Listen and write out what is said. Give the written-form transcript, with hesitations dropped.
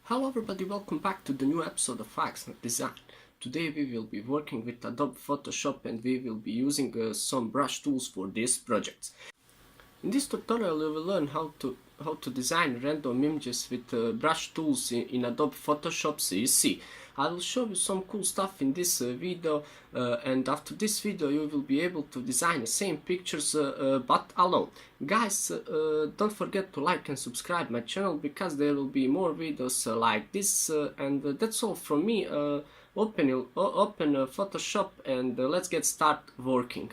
Hello everybody, welcome back to the new episode of Accent Design. Today we will be working with Adobe Photoshop and we will be using some brush tools for this project. In this tutorial you will learn how to design random images with brush tools in Adobe Photoshop CC. I will show you some cool stuff in this video and after this video you will be able to design the same pictures but alone. Guys, don't forget to like and subscribe my channel because there will be more videos like this and that's all from me. Open Photoshop and let's get started working.